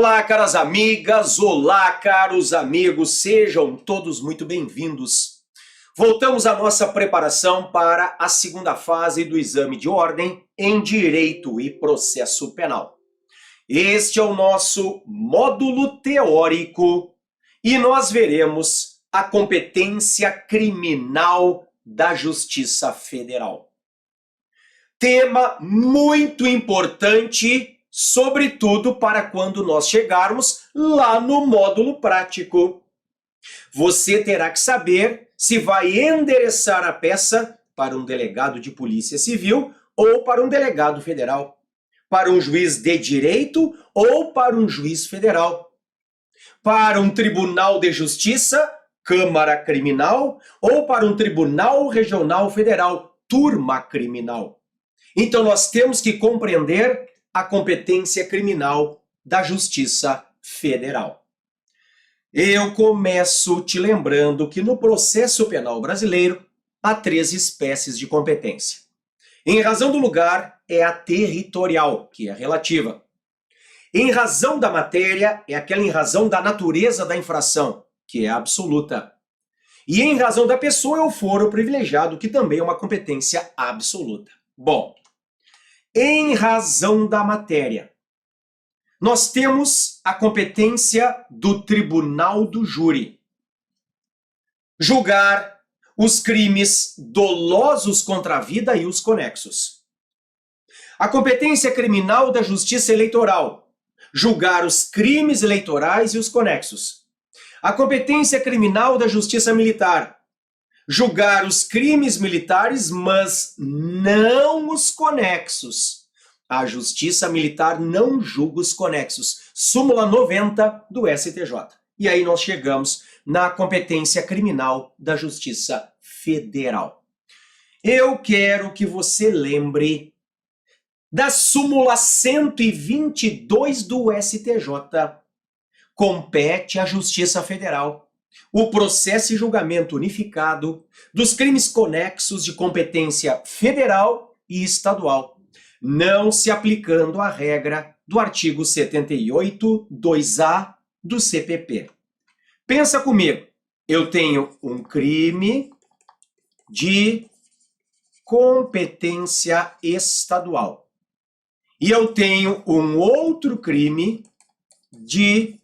Olá, caras amigas, olá, caros amigos, sejam todos muito bem-vindos. Voltamos à nossa preparação para a segunda fase do exame de ordem em Direito e Processo Penal. Este é o nosso módulo teórico e nós veremos a competência criminal da Justiça Federal. Tema muito importante, sobretudo para quando nós chegarmos lá no módulo prático. Você terá que saber se vai endereçar a peça para um delegado de polícia civil ou para um delegado federal, para um juiz de direito ou para um juiz federal, para um tribunal de justiça, Câmara Criminal, ou para um tribunal regional federal, turma criminal. Então nós temos que compreender a competência criminal da Justiça Federal. Eu começo te lembrando que no processo penal brasileiro há 3 espécies de competência. Em razão do lugar é a territorial, que é relativa. Em razão da matéria é aquela em razão da natureza da infração, que é absoluta. E em razão da pessoa é o foro privilegiado, que também é uma competência absoluta. Bom, em razão da matéria, nós temos a competência do tribunal do júri. Julgar os crimes dolosos contra a vida e os conexos. A competência criminal da justiça eleitoral. Julgar os crimes eleitorais e os conexos. A competência criminal da justiça militar. Julgar os crimes militares, mas não os conexos. A justiça militar não julga os conexos. Súmula 90 do STJ. E aí nós chegamos na competência criminal da Justiça Federal. Eu quero que você lembre da súmula 122 do STJ. Compete à Justiça Federal o processo e julgamento unificado dos crimes conexos de competência federal e estadual, não se aplicando a regra do artigo 78, 2A do CPP. Pensa comigo, eu tenho um crime de competência estadual e eu tenho um outro crime de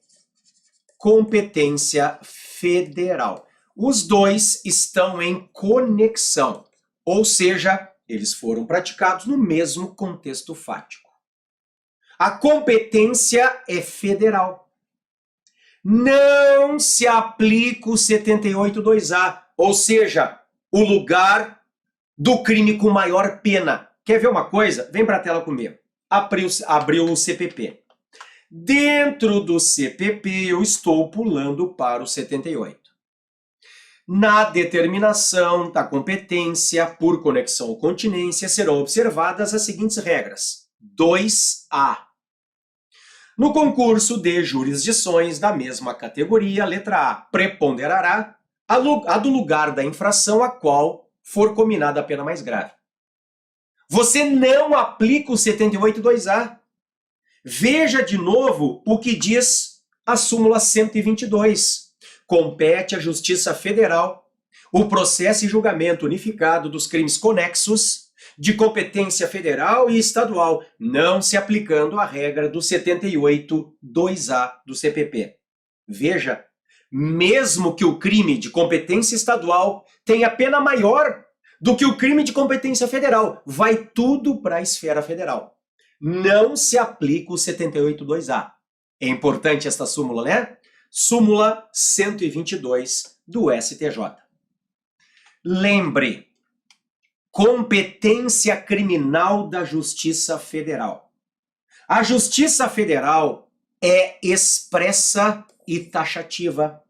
competência federal. Os dois estão em conexão, ou seja, eles foram praticados no mesmo contexto fático. A competência é federal. Não se aplica o 78.2A, ou seja, o lugar do crime com maior pena. Quer ver uma coisa? Vem para a tela comigo. Abriu o CPP. Dentro do CPP, eu estou pulando para o 78. Na determinação da competência por conexão ou continência serão observadas as seguintes regras. 2A. No concurso de jurisdições da mesma categoria, letra A, preponderará a do lugar da infração a qual for combinada a pena mais grave. Você não aplica o 78.2A. Veja de novo o que diz a súmula 122. Compete à Justiça Federal o processo e julgamento unificado dos crimes conexos de competência federal e estadual, não se aplicando a regra do 78.2A do CPP. Veja, mesmo que o crime de competência estadual tenha pena maior do que o crime de competência federal, vai tudo para a esfera federal. Não se aplica o 78.2A. É importante esta súmula, né? Súmula 122 do STJ. Lembre, competência criminal da Justiça Federal. A Justiça Federal é expressa e taxativa.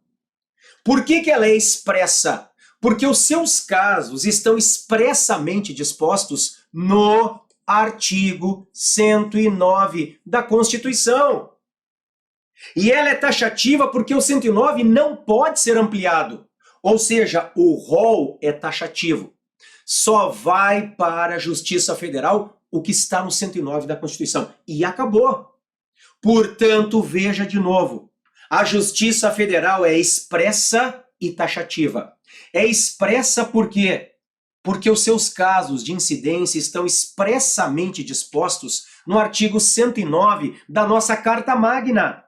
Por que ela é expressa? Porque os seus casos estão expressamente dispostos no artigo 109 da Constituição. E ela é taxativa porque o 109 não pode ser ampliado. Ou seja, o rol é taxativo. Só vai para a Justiça Federal o que está no 109 da Constituição. E acabou. Portanto, veja de novo, a Justiça Federal é expressa e taxativa. É expressa por quê? Porque os seus casos de incidência estão expressamente dispostos no artigo 109 da nossa Carta Magna.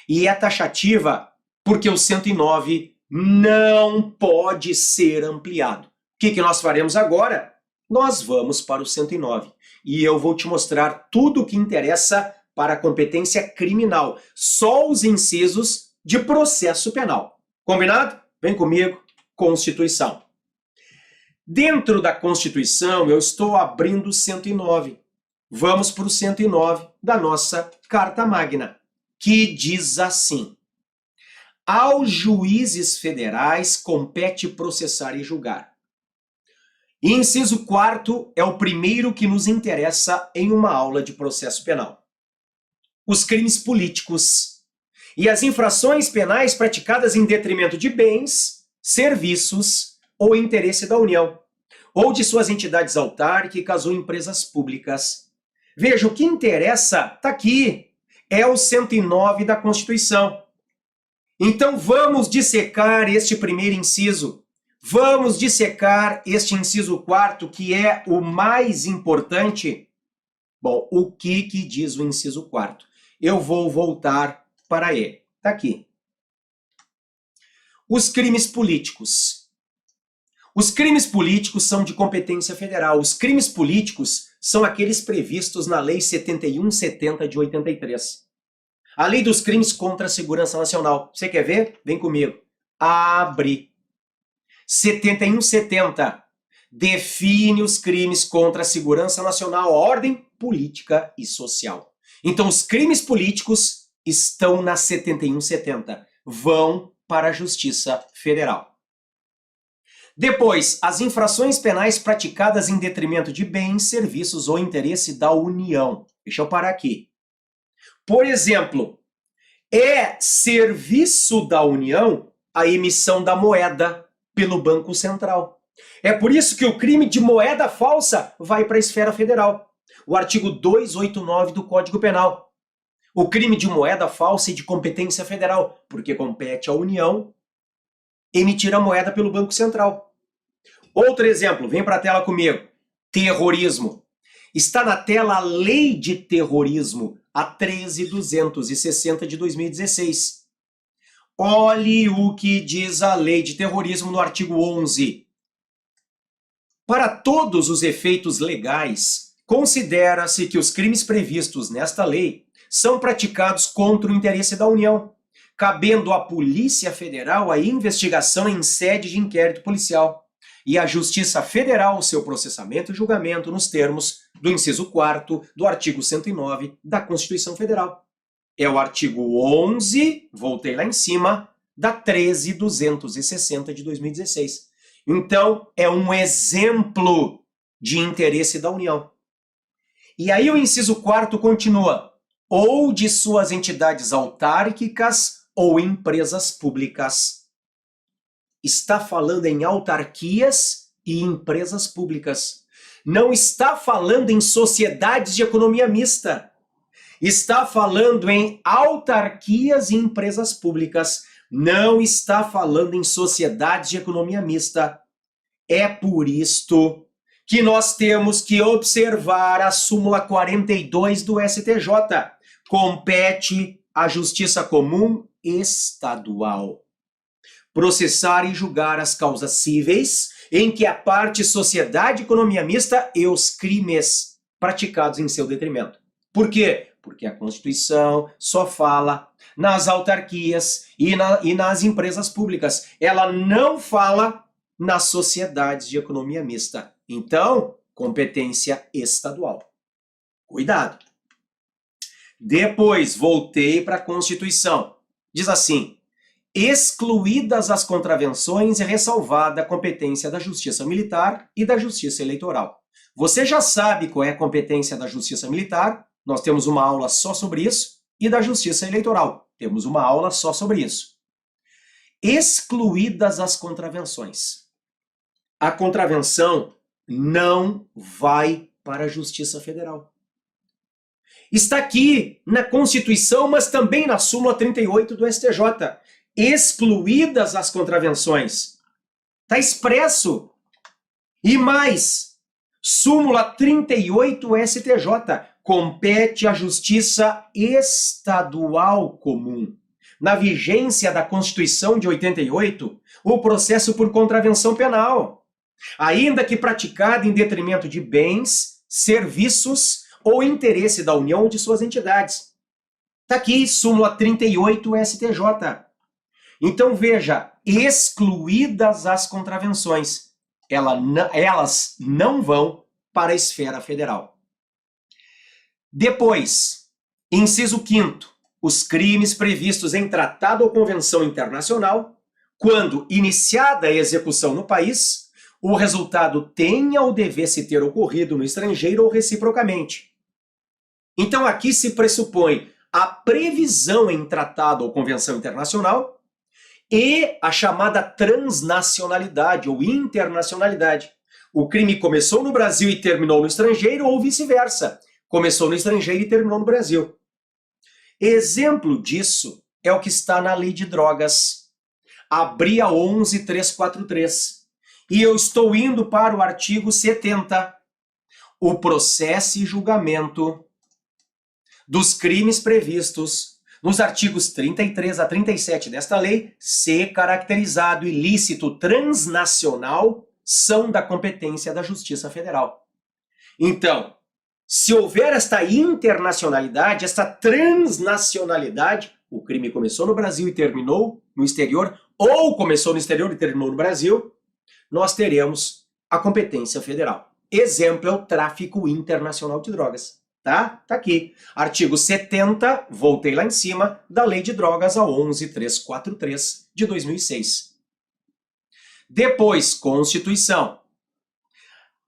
E é taxativa porque o 109 não pode ser ampliado. O que nós faremos agora? Nós vamos para o 109 e eu vou te mostrar tudo o que interessa para a competência criminal, só os incisos de processo penal. Combinado? Vem comigo, Constituição. Dentro da Constituição, eu estou abrindo o 109. Vamos para o 109 da nossa Carta Magna, que diz assim: aos juízes federais compete processar e julgar. E inciso 4º é o primeiro que nos interessa em uma aula de processo penal. Os crimes políticos e as infrações penais praticadas em detrimento de bens, serviços ou interesse da União, ou de suas entidades autárquicas ou empresas públicas. Veja, o que interessa está aqui, é o 109 da Constituição. Então vamos dissecar este primeiro inciso. Vamos dissecar este inciso 4º, que é o mais importante. Bom, o que diz o inciso 4º? Eu vou voltar para ele. Está aqui. Os crimes políticos. Os crimes políticos são de competência federal. Os crimes políticos são aqueles previstos na Lei 7170 de 83. A Lei dos Crimes contra a Segurança Nacional. Você quer ver? Vem comigo. Abre. 7170 define os crimes contra a segurança nacional, a ordem política e social. Então, os crimes políticos estão na 7170. Vão para a Justiça Federal. Depois, as infrações penais praticadas em detrimento de bens, serviços ou interesse da União. Deixa eu parar aqui. Por exemplo, é serviço da União a emissão da moeda pelo Banco Central. É por isso que o crime de moeda falsa vai para a esfera federal. O artigo 289 do Código Penal. O crime de moeda falsa é de competência federal, porque compete à União emitir a moeda pelo Banco Central. Outro exemplo, vem para a tela comigo. Terrorismo. Está na tela a Lei de Terrorismo, a 13.260 de 2016. Olhe o que diz a Lei de Terrorismo no artigo 11. Para todos os efeitos legais, considera-se que os crimes previstos nesta lei são praticados contra o interesse da União, cabendo à Polícia Federal a investigação em sede de inquérito policial e à Justiça Federal o seu processamento e julgamento nos termos do inciso 4º do artigo 109 da Constituição Federal. É o artigo 11, voltei lá em cima, da 13.260 de 2016. Então, é um exemplo de interesse da União. E aí o inciso 4º continua, ou de suas entidades autárquicas ou empresas públicas. Está falando em autarquias e empresas públicas. Não está falando em sociedades de economia mista. Está falando em autarquias e empresas públicas. Não está falando em sociedades de economia mista. É por isto que nós temos que observar a súmula 42 do STJ. Compete à Justiça Comum Estadual processar e julgar as causas cíveis em que a parte sociedade e economia mista e os crimes praticados em seu detrimento. Por quê? Porque a Constituição só fala nas autarquias e nas empresas públicas. Ela não fala nas sociedades de economia mista. Então, competência estadual. Cuidado. Depois, voltei para a Constituição. Diz assim, excluídas as contravenções e ressalvada a competência da Justiça Militar e da Justiça Eleitoral. Você já sabe qual é a competência da Justiça Militar, nós temos uma aula só sobre isso, e da Justiça Eleitoral, temos uma aula só sobre isso. Excluídas as contravenções. A contravenção não vai para a Justiça Federal. Está aqui na Constituição, mas também na súmula 38 do STJ. Excluídas as contravenções. Está expresso. E mais, súmula 38 STJ. Compete à Justiça Estadual Comum, na vigência da Constituição de 88, o processo por contravenção penal, ainda que praticado em detrimento de bens, serviços ou interesse da União ou de suas entidades. Está aqui, súmula 38 STJ. Então veja, excluídas as contravenções, elas não vão para a esfera federal. Depois, inciso 5º, os crimes previstos em tratado ou convenção internacional, quando iniciada a execução no país, o resultado tenha ou devesse ter ocorrido no estrangeiro ou reciprocamente. Então aqui se pressupõe a previsão em tratado ou convenção internacional e a chamada transnacionalidade ou internacionalidade. O crime começou no Brasil e terminou no estrangeiro ou vice-versa. Começou no estrangeiro e terminou no Brasil. Exemplo disso é o que está na Lei de Drogas. Abri a 11.343. E eu estou indo para o artigo 70. O processo e julgamento dos crimes previstos nos artigos 33 a 37 desta lei, se caracterizado ilícito transnacional, são da competência da Justiça Federal. Então, se houver esta internacionalidade, esta transnacionalidade, o crime começou no Brasil e terminou no exterior, ou começou no exterior e terminou no Brasil, nós teremos a competência federal. Exemplo é o tráfico internacional de drogas. Tá? Tá aqui. Artigo 70, voltei lá em cima, da Lei de Drogas, a 11.343 de 2006. Depois, Constituição.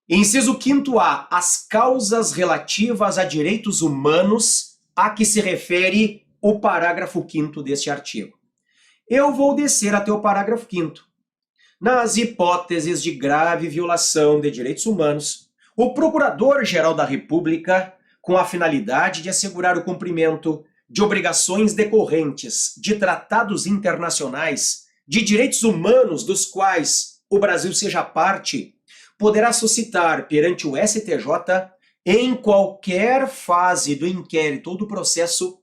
Inciso 5º-A, as causas relativas a direitos humanos a que se refere o parágrafo 5º deste artigo. Eu vou descer até o parágrafo 5º. Nas hipóteses de grave violação de direitos humanos, o Procurador-Geral da República, com a finalidade de assegurar o cumprimento de obrigações decorrentes de tratados internacionais de direitos humanos dos quais o Brasil seja parte, poderá suscitar perante o STJ, em qualquer fase do inquérito ou do processo,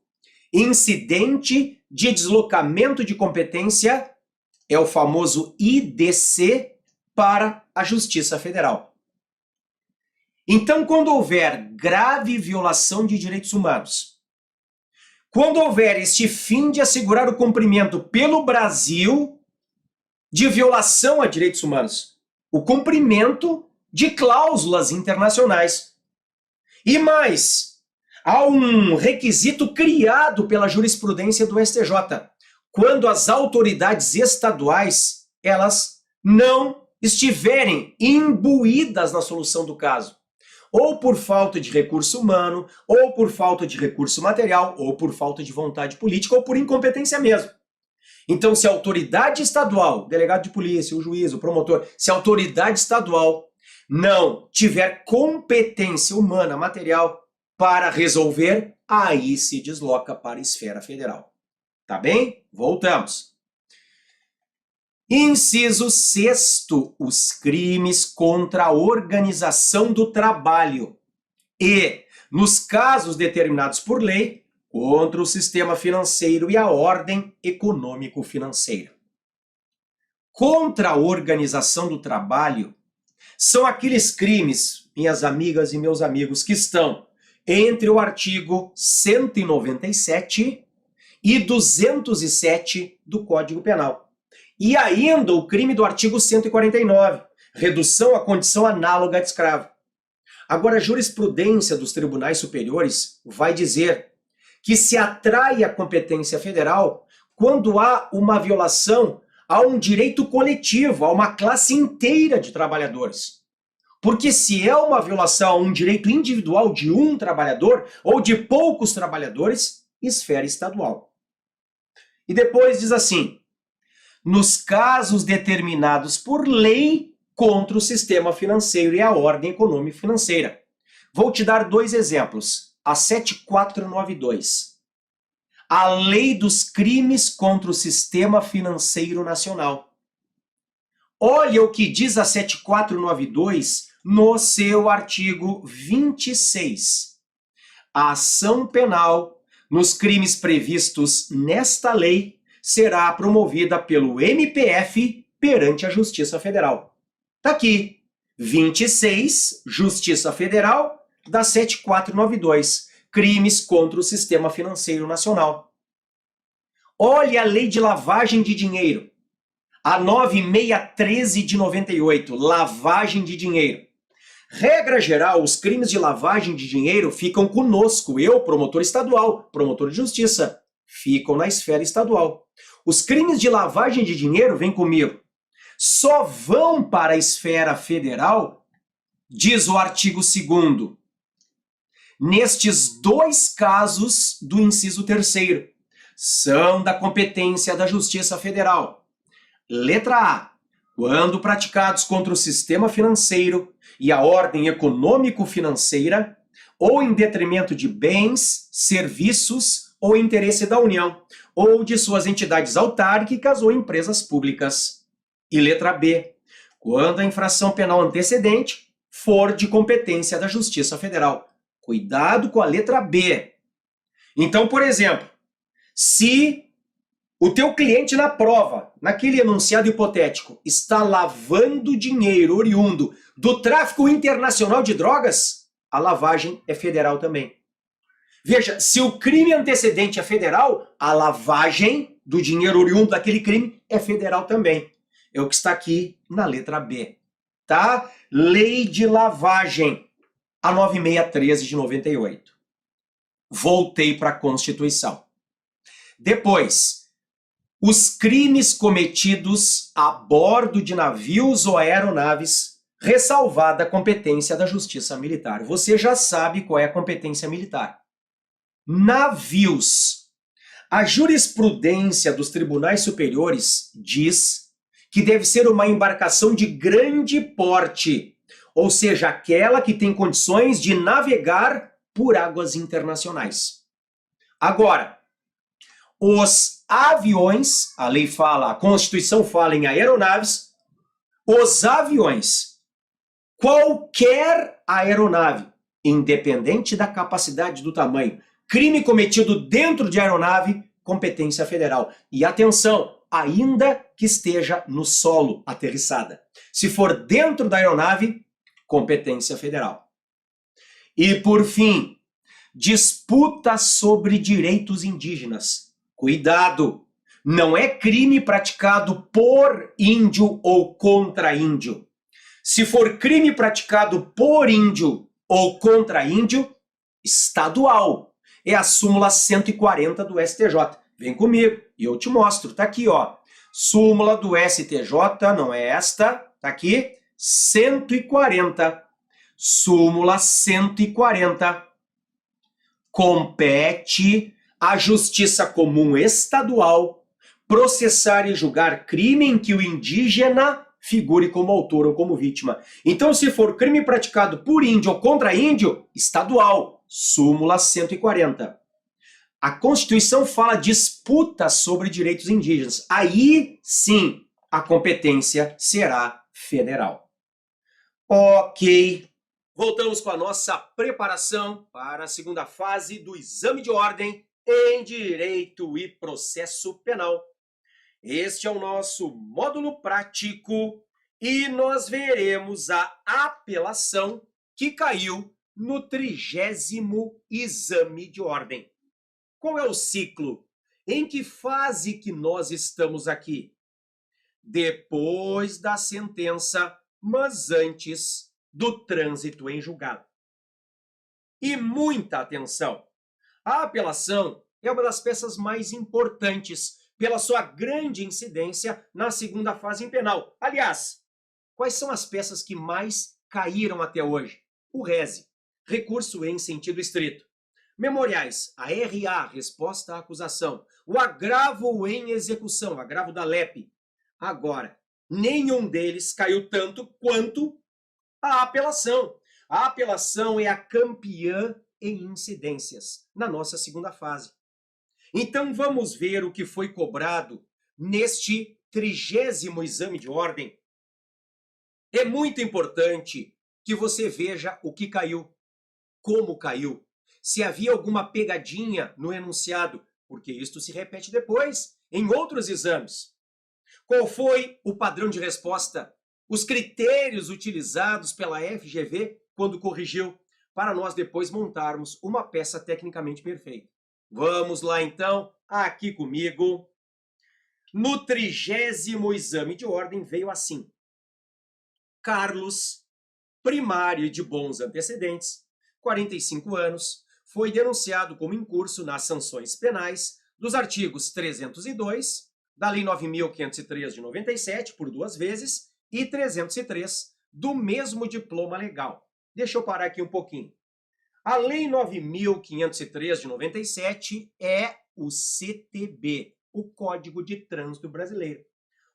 incidente de deslocamento de competência, é o famoso IDC, para a Justiça Federal. Então, quando houver grave violação de direitos humanos, quando houver este fim de assegurar o cumprimento pelo Brasil de violação a direitos humanos, o cumprimento de cláusulas internacionais. E mais, há um requisito criado pela jurisprudência do STJ, quando as autoridades estaduais, elas não estiverem imbuídas na solução do caso, ou por falta de recurso humano, ou por falta de recurso material, ou por falta de vontade política, ou por incompetência mesmo. Então, se a autoridade estadual, o delegado de polícia, o juiz, o promotor, se a autoridade estadual não tiver competência humana, material, para resolver, aí se desloca para a esfera federal. Tá bem? Voltamos. Inciso 6º, os crimes contra a organização do trabalho e, nos casos determinados por lei, contra o sistema financeiro e a ordem econômico-financeira. Contra a organização do trabalho são aqueles crimes, minhas amigas e meus amigos, que estão entre o artigo 197 e 207 do Código Penal. E ainda o crime do artigo 149, redução à condição análoga de escravo. Agora, a jurisprudência dos tribunais superiores vai dizer que se atrai a competência federal quando há uma violação a um direito coletivo, a uma classe inteira de trabalhadores. Porque se é uma violação a um direito individual de um trabalhador ou de poucos trabalhadores, esfera estadual. E depois diz assim, nos casos determinados por lei contra o sistema financeiro e a ordem econômico-financeira. Vou te dar 2 exemplos. a 7492, a Lei dos Crimes contra o Sistema Financeiro Nacional. Olha o que diz a 7492 no seu artigo 26. A ação penal nos crimes previstos nesta lei será promovida pelo MPF perante a Justiça Federal. Tá aqui, 26, Justiça Federal, da 7492, crimes contra o Sistema Financeiro Nacional. Olha a Lei de Lavagem de Dinheiro, a 9613 de 98, lavagem de dinheiro. Regra geral, os crimes de lavagem de dinheiro ficam conosco, eu, promotor estadual, promotor de justiça, ficam na esfera estadual. Os crimes de lavagem de dinheiro vêm comigo. Só vão para a esfera federal, diz o artigo 2º, nestes dois casos do inciso 3º, são da competência da Justiça Federal. Letra A. Quando praticados contra o sistema financeiro e a ordem econômico-financeira, ou em detrimento de bens, serviços ou interesse da União, ou de suas entidades autárquicas ou empresas públicas. E letra B. Quando a infração penal antecedente for de competência da Justiça Federal. Cuidado com a letra B. Então, por exemplo, se o teu cliente na prova, naquele enunciado hipotético, está lavando dinheiro oriundo do tráfico internacional de drogas, a lavagem é federal também. Veja, se o crime antecedente é federal, a lavagem do dinheiro oriundo daquele crime é federal também. É o que está aqui na letra B. Tá? Lei de lavagem, a 9613 de 98. Voltei para a Constituição. Depois, os crimes cometidos a bordo de navios ou aeronaves, ressalvada a competência da Justiça Militar. Você já sabe qual é a competência militar. Navios. A jurisprudência dos tribunais superiores diz que deve ser uma embarcação de grande porte, ou seja, aquela que tem condições de navegar por águas internacionais. Agora, os aviões, a lei fala, a Constituição fala em aeronaves, os aviões, qualquer aeronave, independente da capacidade do tamanho, crime cometido dentro de aeronave, competência federal. E atenção, ainda que esteja no solo aterrissada. Se for dentro da aeronave, competência federal. E por fim, disputa sobre direitos indígenas. Cuidado! Não é crime praticado por índio ou contra índio. Se for crime praticado por índio ou contra índio, estadual. É a súmula 140 do STJ. Vem comigo e eu te mostro. Tá aqui, ó. Súmula do STJ, não é esta, tá aqui, 140. Súmula 140. Compete à Justiça Comum Estadual processar e julgar crime em que o indígena figure como autor ou como vítima. Então, se for crime praticado por índio ou contra índio, estadual, súmula 140. A Constituição fala disputa sobre direitos indígenas. Aí, sim, a competência será federal. Ok. Voltamos com a nossa preparação para a segunda fase do exame de ordem em Direito e Processo Penal. Este é o nosso módulo prático e nós veremos a apelação que caiu no 30º exame de ordem. Qual é o ciclo? Em que fase que nós estamos aqui? Depois da sentença, mas antes do trânsito em julgado. E muita atenção! A apelação é uma das peças mais importantes pela sua grande incidência na segunda fase em penal. Aliás, quais são as peças que mais caíram até hoje? O RESE, recurso em sentido estrito. Memoriais, a RA, resposta à acusação. O agravo em execução, agravo da LEP. Agora, nenhum deles caiu tanto quanto a apelação. A apelação é a campeã e incidências na nossa segunda fase. Então vamos ver o que foi cobrado neste 30º exame de ordem. É muito importante que você veja o que caiu, como caiu, se havia alguma pegadinha no enunciado, porque isto se repete depois em outros exames. Qual foi o padrão de resposta? Os critérios utilizados pela FGV quando corrigiu, para nós depois montarmos uma peça tecnicamente perfeita. Vamos lá então, aqui comigo. No 30º exame de ordem veio assim: Carlos, primário e de bons antecedentes, 45 anos, foi denunciado como incurso nas sanções penais dos artigos 302 da Lei 9.503 de 97, por 2 vezes, e 303 do mesmo diploma legal. Deixa eu parar aqui um pouquinho. A Lei 9.503 de 97 é o CTB, o Código de Trânsito Brasileiro.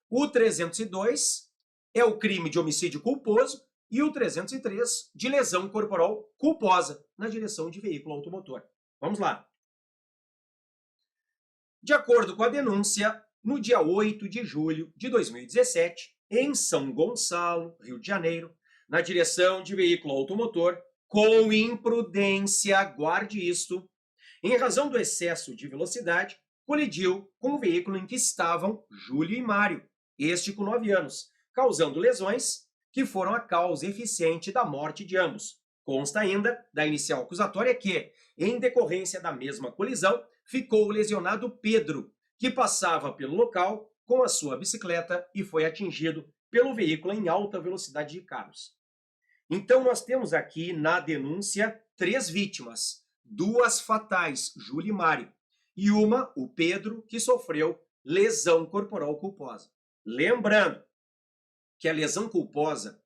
O 302 é o crime de homicídio culposo e o 303 de lesão corporal culposa na direção de veículo automotor. Vamos lá. De acordo com a denúncia, no dia 8 de julho de 2017, em São Gonçalo, Rio de Janeiro, na direção de veículo automotor, com imprudência, guarde isto, em razão do excesso de velocidade, colidiu com o veículo em que estavam Júlio e Mário, este com 9 anos, causando lesões que foram a causa eficiente da morte de ambos. Consta ainda da inicial acusatória que, em decorrência da mesma colisão, ficou lesionado Pedro, que passava pelo local com a sua bicicleta e foi atingido pelo veículo em alta velocidade de carros. Então nós temos aqui na denúncia 3 vítimas, 2 fatais, Júlio e Mário, e uma, o Pedro, que sofreu lesão corporal culposa. Lembrando que a lesão culposa,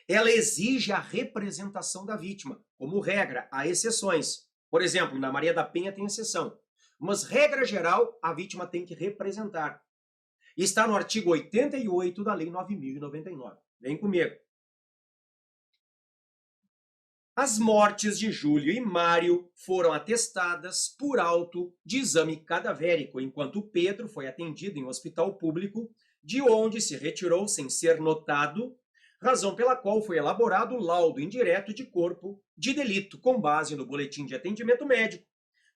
ela exige a representação da vítima. Como regra, há exceções. Por exemplo, na Maria da Penha tem exceção. Mas, regra geral, a vítima tem que representar. Está no artigo 88 da Lei 9.099. Vem comigo. As mortes de Júlio e Mário foram atestadas por auto de exame cadavérico, enquanto Pedro foi atendido em um hospital público, de onde se retirou sem ser notado, razão pela qual foi elaborado o laudo indireto de corpo de delito com base no boletim de atendimento médico.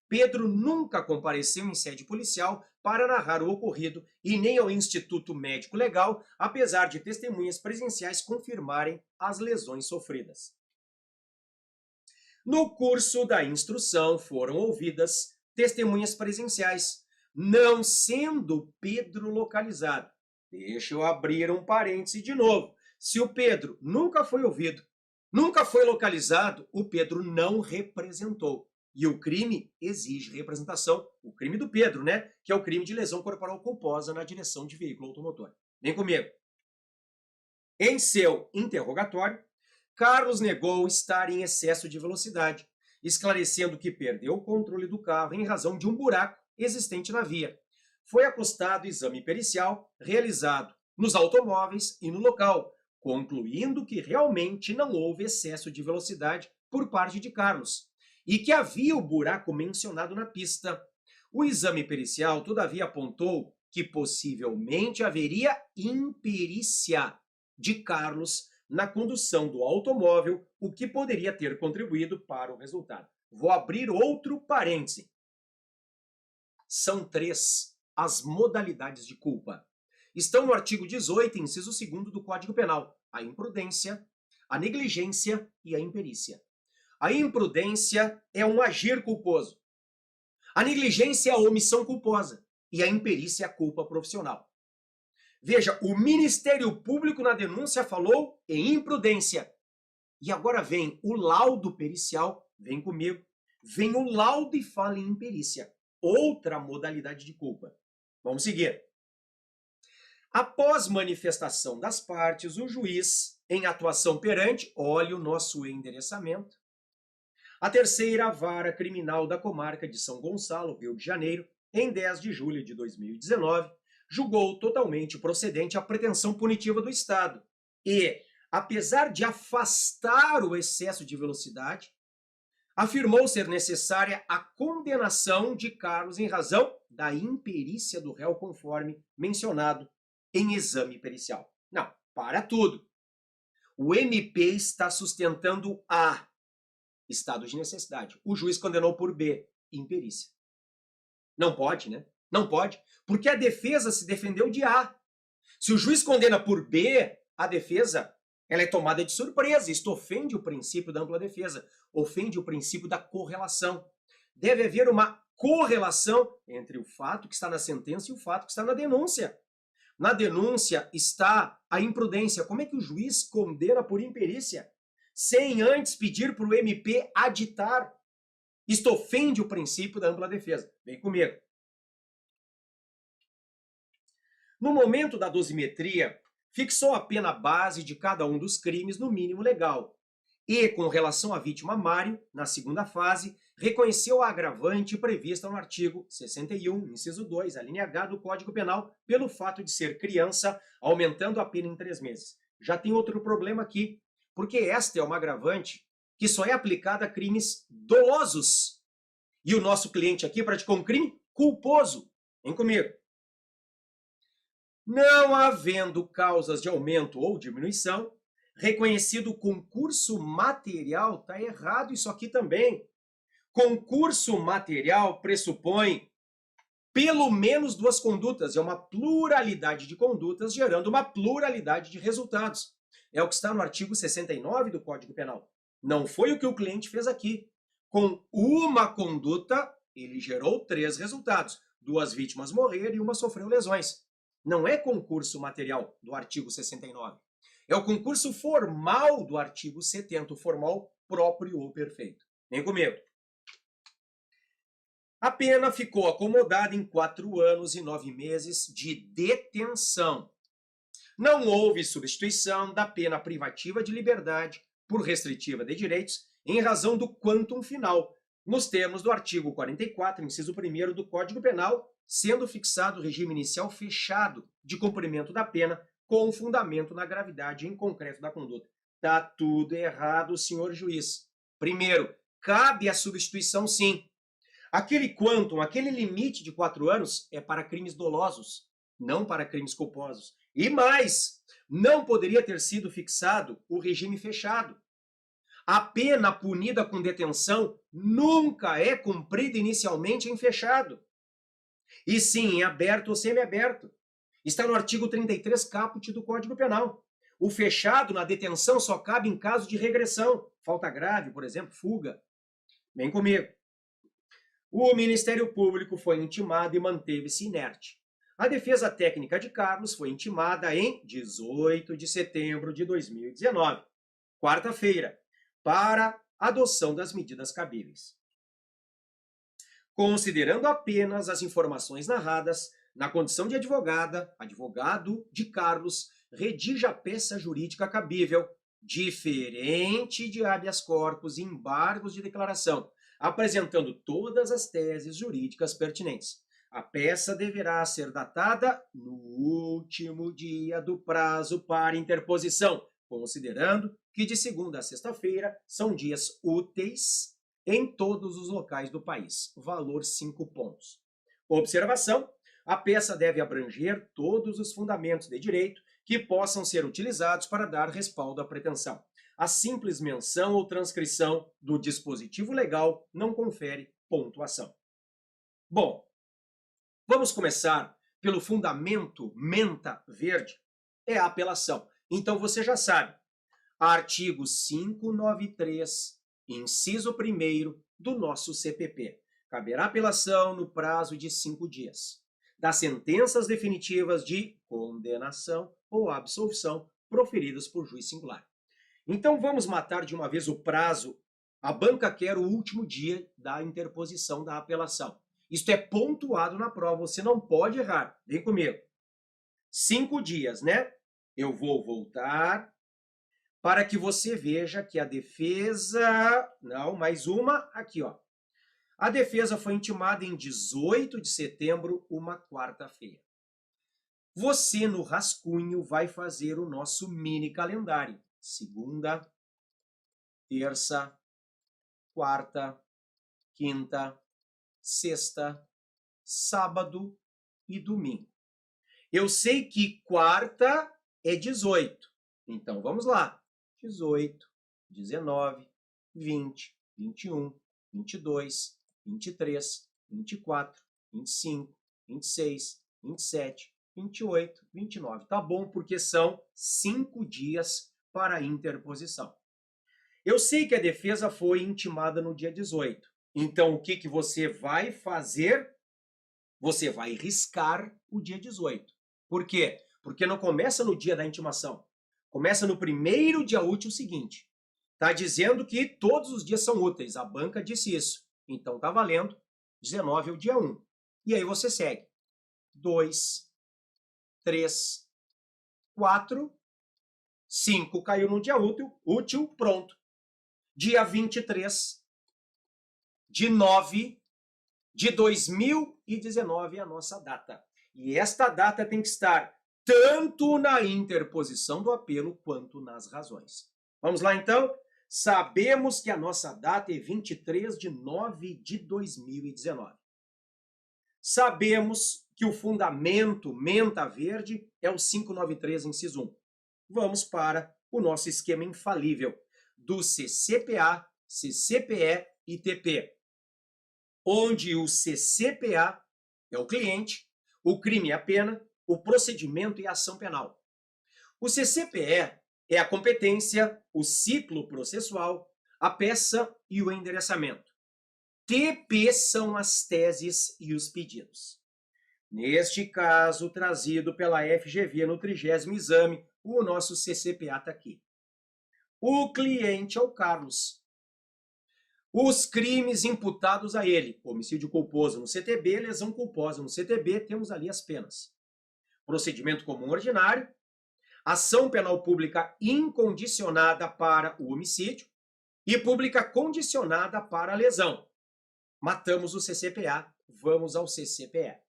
Pedro nunca compareceu em sede policial para narrar o ocorrido e nem ao Instituto Médico Legal, apesar de testemunhas presenciais confirmarem as lesões sofridas. No curso da instrução foram ouvidas testemunhas presenciais, não sendo Pedro localizado. Deixa eu abrir um parêntese de novo. Se o Pedro nunca foi ouvido, nunca foi localizado, o Pedro não representou. E o crime exige representação, o crime do Pedro, né? Que é o crime de lesão corporal culposa na direção de veículo automotor. Vem comigo. Em seu interrogatório, Carlos negou estar em excesso de velocidade, esclarecendo que perdeu o controle do carro em razão de um buraco existente na via. Foi acostado exame pericial realizado nos automóveis e no local, concluindo que realmente não houve excesso de velocidade por parte de Carlos e que havia o buraco mencionado na pista. O exame pericial, todavia, apontou que possivelmente haveria imperícia de Carlos na condução do automóvel, o que poderia ter contribuído para o resultado. Vou abrir outro parêntese. São 3 as modalidades de culpa. Estão no artigo 18, inciso 2º do Código Penal: a imprudência, a negligência e a imperícia. A imprudência é um agir culposo. A negligência é a omissão culposa. E a imperícia é a culpa profissional. Veja, o Ministério Público na denúncia falou em imprudência. E agora vem o laudo pericial, vem comigo, vem o laudo e fala em imperícia. Outra modalidade de culpa. Vamos seguir. Após manifestação das partes, o juiz, em atuação perante, olha o nosso endereçamento, a 3ª Vara Criminal da Comarca de São Gonçalo, Rio de Janeiro, em 10 de julho de 2019, julgou totalmente procedente a pretensão punitiva do Estado e, apesar de afastar o excesso de velocidade, afirmou ser necessária a condenação de Carlos em razão da imperícia do réu conforme mencionado em exame pericial. Não, para tudo. O MP está sustentando A, estado de necessidade. O juiz condenou por B, imperícia. Não pode, né? Não pode, porque a defesa se defendeu de A. Se o juiz condena por B, a defesa ela é tomada de surpresa. Isto ofende o princípio da ampla defesa, ofende o princípio da correlação. Deve haver uma correlação entre o fato que está na sentença e o fato que está na denúncia. Na denúncia está a imprudência. Como é que o juiz condena por imperícia sem antes pedir para o MP aditar? Isto ofende o princípio da ampla defesa. Vem comigo. No momento da dosimetria, fixou a pena base de cada um dos crimes no mínimo legal. E, com relação à vítima Mário, na segunda fase, reconheceu a agravante prevista no artigo 61, inciso 2, a linha H do Código Penal, pelo fato de ser criança, aumentando a pena em 3 meses. Já tem outro problema aqui, porque esta é uma agravante que só é aplicada a crimes dolosos. E o nosso cliente aqui praticou um crime culposo. Vem comigo. Não havendo causas de aumento ou diminuição, reconhecido o concurso material, está errado isso aqui também. Concurso material pressupõe pelo menos 2 condutas, é uma pluralidade de condutas gerando uma pluralidade de resultados. É o que está no artigo 69 do Código Penal. Não foi o que o cliente fez aqui. Com uma conduta, ele gerou 3 resultados. 2 vítimas morreram e uma sofreu lesões. Não é concurso material do artigo 69. É o concurso formal do artigo 70, o formal próprio ou perfeito. Vem comigo. A pena ficou acomodada em 4 anos e 9 meses de detenção. Não houve substituição da pena privativa de liberdade por restritiva de direitos em razão do quantum final, nos termos do artigo 44, inciso 1º do Código Penal, sendo fixado o regime inicial fechado de cumprimento da pena com fundamento na gravidade em concreto da conduta. Tá tudo errado, senhor juiz. Primeiro, cabe a substituição sim. Aquele quantum, aquele limite de 4 anos é para crimes dolosos, não para crimes culposos. E mais, não poderia ter sido fixado o regime fechado. A pena punida com detenção nunca é cumprida inicialmente em fechado. E sim, em aberto ou semiaberto. Está no artigo 33 caput do Código Penal. O fechado na detenção só cabe em caso de regressão, falta grave, por exemplo, fuga. Vem comigo. O Ministério Público foi intimado e manteve-se inerte. A defesa técnica de Carlos foi intimada em 18 de setembro de 2019, quarta-feira, para adoção das medidas cabíveis. Considerando apenas as informações narradas, na condição de advogado de Carlos, redija a peça jurídica cabível, diferente de habeas corpus e embargos de declaração, apresentando todas as teses jurídicas pertinentes. A peça deverá ser datada no último dia do prazo para interposição, considerando que de segunda a sexta-feira são dias úteis em todos os locais do país. Valor 5 pontos. Observação: a peça deve abranger todos os fundamentos de direito que possam ser utilizados para dar respaldo à pretensão. A simples menção ou transcrição do dispositivo legal não confere pontuação. Bom, vamos começar pelo fundamento menta verde, é a apelação. Então você já sabe, artigo 593, inciso 1º do nosso CPP. Caberá apelação no prazo de 5 dias das sentenças definitivas de condenação ou absolvição proferidas por juiz singular. Então vamos matar de uma vez o prazo. A banca quer o último dia da interposição da apelação. Isto é pontuado na prova, você não pode errar. Vem comigo. 5 dias, né? Eu vou voltar para que você veja que a defesa... Não, mais uma aqui, ó. A defesa foi intimada em 18 de setembro, uma quarta-feira. Você, no rascunho, vai fazer o nosso mini calendário. Segunda, terça, quarta, quinta, sexta, sábado e domingo. Eu sei que quarta é 18. Então, vamos lá. 18, 19, 20, 21, 22, 23, 24, 25, 26, 27, 28, 29. Tá bom, porque são 5 dias para a interposição. Eu sei que a defesa foi intimada no dia 18. Então, o que você vai fazer? Você vai riscar o dia 18. Por quê? Porque não começa no dia da intimação. Começa no primeiro dia útil seguinte. Está dizendo que todos os dias são úteis. A banca disse isso. Então, está valendo. 19 é o dia 1. E aí você segue. 2, 3, 4, 5 caiu no dia útil, pronto. Dia 23 de 9 de 2019 é a nossa data. E esta data tem que estar tanto na interposição do apelo quanto nas razões. Vamos lá, então? Sabemos que a nossa data é 23 de 9 de 2019. Sabemos que o fundamento menta verde é o 593, inciso 1. Vamos para o nosso esquema infalível do CCPA, CCPE e TP, onde o CCPA é o cliente, o crime é a pena, o procedimento e a ação penal. O CCPE é a competência, o ciclo processual, a peça e o endereçamento. TP são as teses e os pedidos. Neste caso, trazido pela FGV no 30º exame, o nosso CCPA está aqui. O cliente é o Carlos. Os crimes imputados a ele: homicídio culposo no CTB, lesão culposa no CTB, temos ali as penas. Procedimento comum ordinário, ação penal pública incondicionada para o homicídio e pública condicionada para a lesão. Matamos o CCPA, vamos ao CCPE.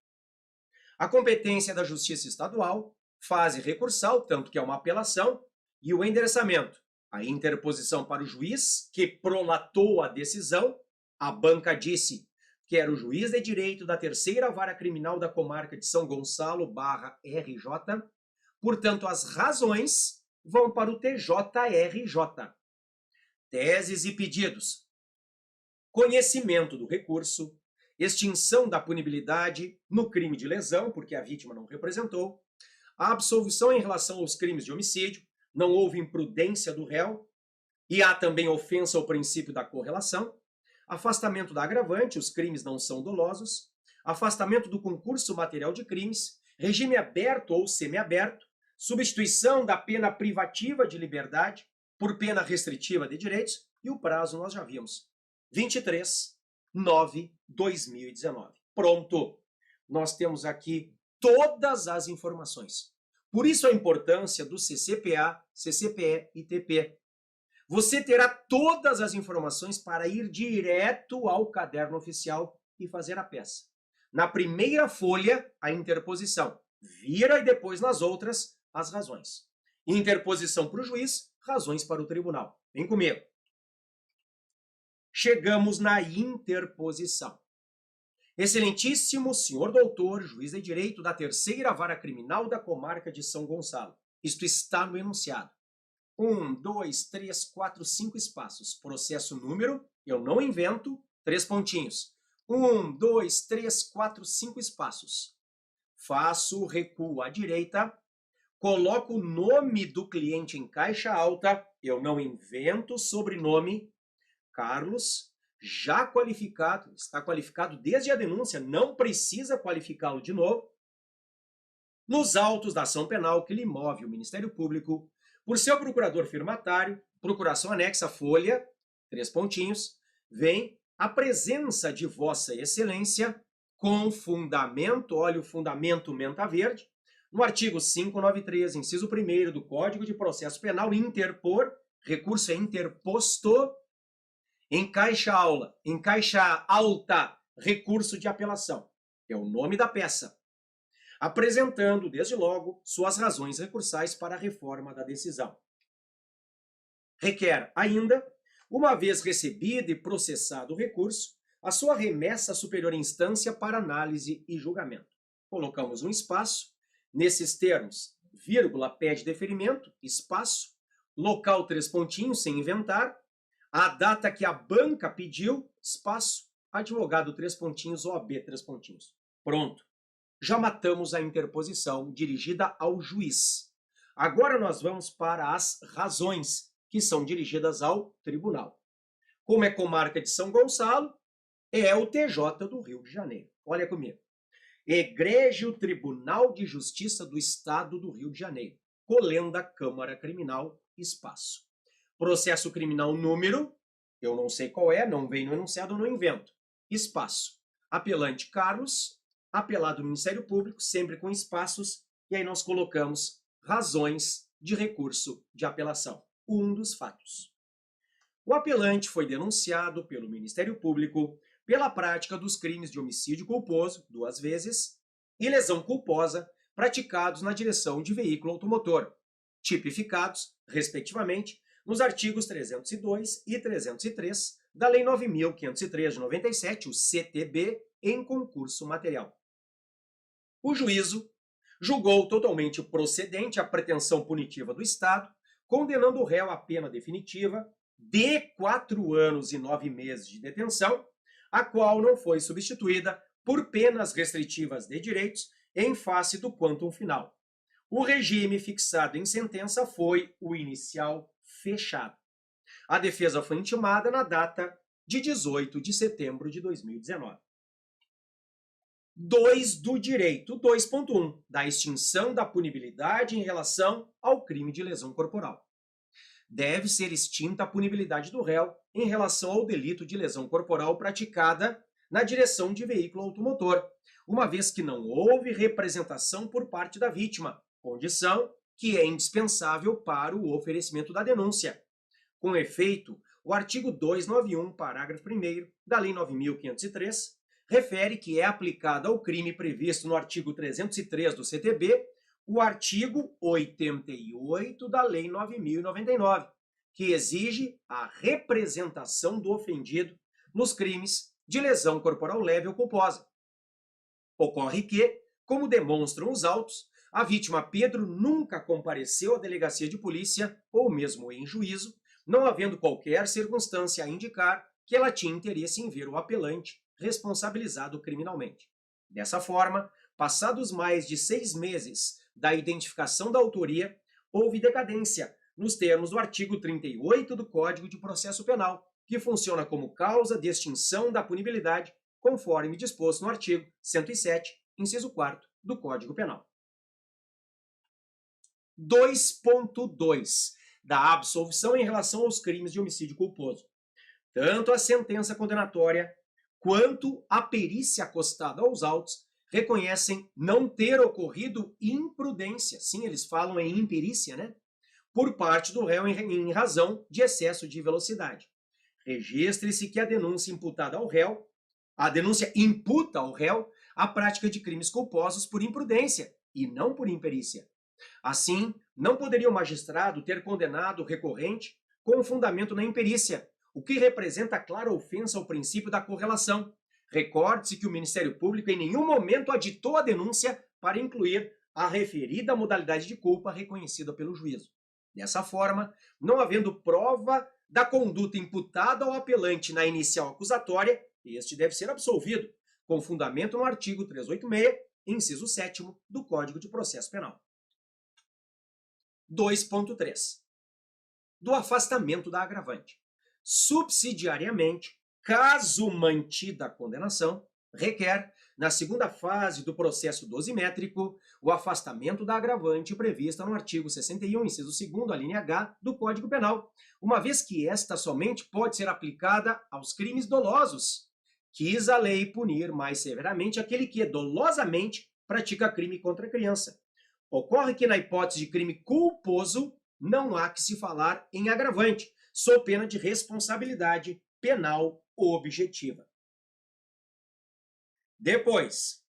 A competência da Justiça Estadual, fase recursal, tanto que é uma apelação, e o endereçamento, a interposição para o juiz que prolatou a decisão. A banca disse que era o juiz de direito da 3ª Vara Criminal da Comarca de São Gonçalo /RJ. Portanto, as razões vão para o TJRJ. Teses e pedidos. Conhecimento do recurso, extinção da punibilidade no crime de lesão, porque a vítima não representou, a absolvição em relação aos crimes de homicídio, não houve imprudência do réu, e há também ofensa ao princípio da correlação, afastamento da agravante, os crimes não são dolosos, afastamento do concurso material de crimes, regime aberto ou semiaberto, substituição da pena privativa de liberdade por pena restritiva de direitos, e o prazo nós já vimos, 23/9/2019. Pronto! Nós temos aqui todas as informações. Por isso a importância do CCPA, CCPE e TP. Você terá todas as informações para ir direto ao caderno oficial e fazer a peça. Na primeira folha, a interposição. Vira e depois nas outras, as razões. Interposição para o juiz, razões para o tribunal. Vem comigo. Chegamos na interposição. Excelentíssimo senhor doutor, juiz de direito da 3ª Vara Criminal da Comarca de São Gonçalo. Isto está no enunciado. 1, 2, 3, 4, 5 espaços. Processo número, eu não invento, 3 pontinhos. 1, 2, 3, 4, 5 espaços. Faço o recuo à direita, coloco o nome do cliente em caixa alta, eu não invento sobrenome, Carlos, já qualificado, está qualificado desde a denúncia, não precisa qualificá-lo de novo. Nos autos da ação penal que lhe move o Ministério Público, por seu procurador firmatário, procuração anexa, folha, 3 pontinhos, vem a presença de Vossa Excelência com fundamento, olha o fundamento menta verde, no artigo 593, inciso 1º do Código de Processo Penal, interpor, recurso é interposto, em caixa alta, recurso de apelação. É o nome da peça. Apresentando, desde logo, suas razões recursais para a reforma da decisão. Requer ainda Uma vez recebido e processado o recurso, a sua remessa à superior instância para análise e julgamento. Colocamos um espaço, nesses termos, vírgula, pede deferimento, espaço, local 3 pontinhos, sem inventar, a data que a banca pediu, espaço, advogado 3 pontinhos, OAB 3 pontinhos. Pronto. Já matamos a interposição dirigida ao juiz. Agora nós vamos para as razões, que são dirigidas ao tribunal. Como é comarca de São Gonçalo, é o TJ do Rio de Janeiro. Olha comigo. Egrégio Tribunal de Justiça do Estado do Rio de Janeiro. Colenda Câmara Criminal, espaço. Processo criminal número, eu não sei qual é, não vem no enunciado, não invento. Espaço. Apelante Carlos, apelado Ministério Público, sempre com espaços, e aí nós colocamos razões de recurso de apelação. Um dos fatos. O apelante foi denunciado pelo Ministério Público pela prática dos crimes de homicídio culposo, 2 vezes, e lesão culposa, praticados na direção de veículo automotor, tipificados, respectivamente, nos artigos 302 e 303 da Lei 9.503 de 97, o CTB, em concurso material. O juízo julgou totalmente procedente a pretensão punitiva do Estado, condenando o réu à pena definitiva de 4 anos e 9 meses de detenção, a qual não foi substituída por penas restritivas de direitos em face do quantum final. O regime fixado em sentença foi o inicial fechado. A defesa foi intimada na data de 18 de setembro de 2019. 2 do direito, 2.1, da extinção da punibilidade em relação ao crime de lesão corporal. Deve ser extinta a punibilidade do réu em relação ao delito de lesão corporal praticada na direção de veículo automotor, uma vez que não houve representação por parte da vítima, condição que é indispensável para o oferecimento da denúncia. Com efeito, o artigo 291, parágrafo 1º da Lei 9.503, refere que é aplicado ao crime previsto no artigo 303 do CTB o artigo 88 da Lei 9.099, que exige a representação do ofendido nos crimes de lesão corporal leve ou culposa. Ocorre que, como demonstram os autos, a vítima Pedro nunca compareceu à delegacia de polícia ou mesmo em juízo, não havendo qualquer circunstância a indicar que ela tinha interesse em ver o apelante responsabilizado criminalmente. Dessa forma, passados mais de 6 meses da identificação da autoria, houve decadência, nos termos do artigo 38 do Código de Processo Penal, que funciona como causa de extinção da punibilidade, conforme disposto no artigo 107, inciso 4º do Código Penal. 2.2 da absolvição em relação aos crimes de homicídio culposo. Tanto a sentença condenatória quanto a perícia acostada aos autos reconhecem não ter ocorrido imprudência, sim, eles falam em imperícia, né? Por parte do réu em razão de excesso de velocidade. Registre-se que a denúncia imputada ao réu, a denúncia imputa ao réu a prática de crimes culposos por imprudência e não por imperícia. Assim, não poderia o magistrado ter condenado o recorrente com fundamento na imperícia, o que representa clara ofensa ao princípio da correlação. Recorde-se que o Ministério Público em nenhum momento aditou a denúncia para incluir a referida modalidade de culpa reconhecida pelo juízo. Dessa forma, não havendo prova da conduta imputada ao apelante na inicial acusatória, este deve ser absolvido, com fundamento no artigo 386, inciso 7º do Código de Processo Penal. 2.3. Do afastamento da agravante. Subsidiariamente, caso mantida a condenação, requer, na segunda fase do processo dosimétrico, o afastamento da agravante prevista no artigo 61, inciso 2º, a linha H, do Código Penal, uma vez que esta somente pode ser aplicada aos crimes dolosos. Quis a lei punir mais severamente aquele que dolosamente pratica crime contra a criança. Ocorre que, na hipótese de crime culposo, não há que se falar em agravante, sob pena de responsabilidade penal objetiva. Depois,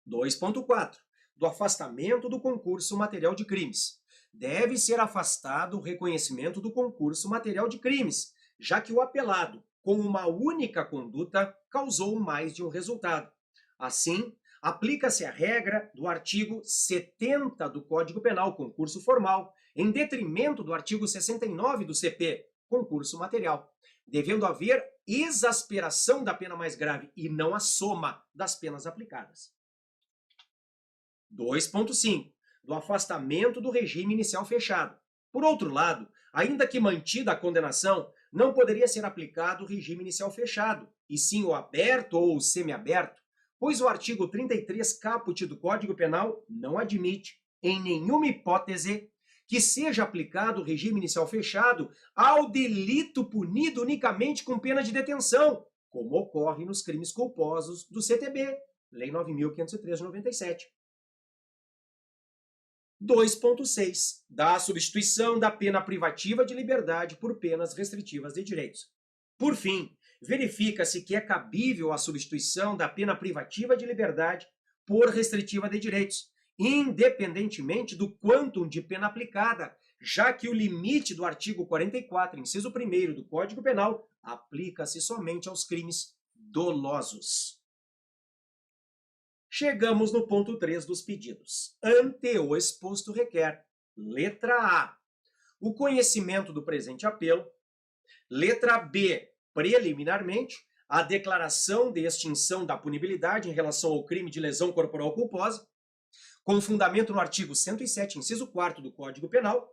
2.4, do afastamento do concurso material de crimes. deve ser afastado o reconhecimento do concurso material de crimes, já que o apelado, com uma única conduta, causou mais de um resultado. Assim, aplica-se a regra do artigo 70 do Código Penal, concurso formal, em detrimento do artigo 69 do CP, concurso material, devendo haver exasperação da pena mais grave e não a soma das penas aplicadas. 2.5. Do afastamento do regime inicial fechado. Por outro lado, ainda que mantida a condenação, não poderia ser aplicado o regime inicial fechado, e sim o aberto ou o semiaberto, pois o artigo 33 caput do Código Penal não admite, em nenhuma hipótese, que seja aplicado o regime inicial fechado ao delito punido unicamente com pena de detenção, como ocorre nos crimes culposos do CTB, Lei 9.503 de 97. 2.6. Da substituição da pena privativa de liberdade por penas restritivas de direitos. Por fim, verifica-se que é cabível a substituição da pena privativa de liberdade por restritiva de direitos, independentemente do quantum de pena aplicada, já que o limite do artigo 44, inciso 1º do Código Penal, aplica-se somente aos crimes dolosos. Chegamos no ponto 3 dos pedidos. Ante o exposto requer, letra A, o conhecimento do presente apelo, letra B, preliminarmente, a declaração de extinção da punibilidade em relação ao crime de lesão corporal culposa, com fundamento no artigo 107, inciso 4º do Código Penal.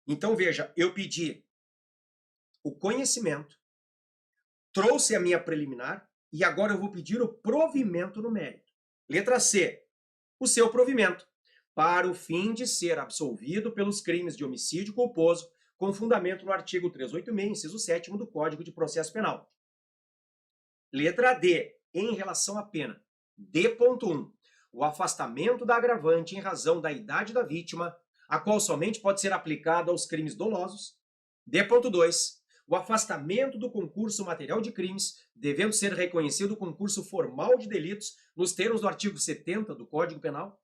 Então, veja, eu pedi o conhecimento, trouxe a minha preliminar e agora eu vou pedir o provimento no mérito. Letra C, o seu provimento, para o fim de ser absolvido pelos crimes de homicídio culposo, com fundamento no artigo 386, inciso 7º do Código de Processo Penal. Letra D, em relação à pena. D.1, o afastamento da agravante em razão da idade da vítima, a qual somente pode ser aplicada aos crimes dolosos. D.2, o afastamento do concurso material de crimes, devendo ser reconhecido o concurso formal de delitos nos termos do artigo 70 do Código Penal.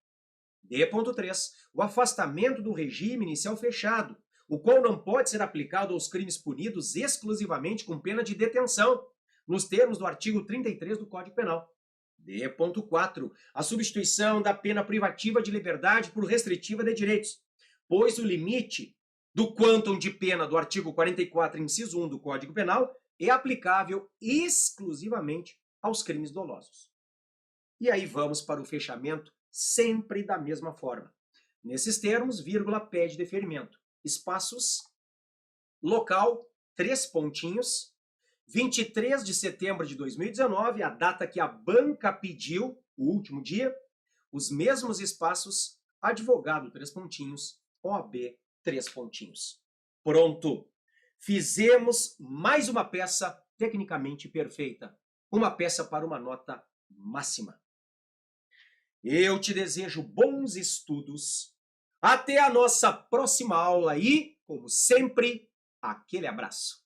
D.3, o afastamento do regime inicial fechado, o qual não pode ser aplicado aos crimes punidos exclusivamente com pena de detenção, nos termos do artigo 33 do Código Penal. D.4, a substituição da pena privativa de liberdade por restritiva de direitos, pois o limite do quantum de pena do artigo 44, inciso 1 do Código Penal é aplicável exclusivamente aos crimes dolosos. E aí vamos para o fechamento sempre da mesma forma. Nesses termos, vírgula pede deferimento. Espaços, local, 3 pontinhos, 23 de setembro de 2019, a data que a banca pediu, o último dia, os mesmos espaços, advogado, 3 pontinhos, OAB, 3 pontinhos. Pronto! Fizemos mais uma peça tecnicamente perfeita. Uma peça para uma nota máxima. Eu te desejo bons estudos. Até a nossa próxima aula e, como sempre, aquele abraço.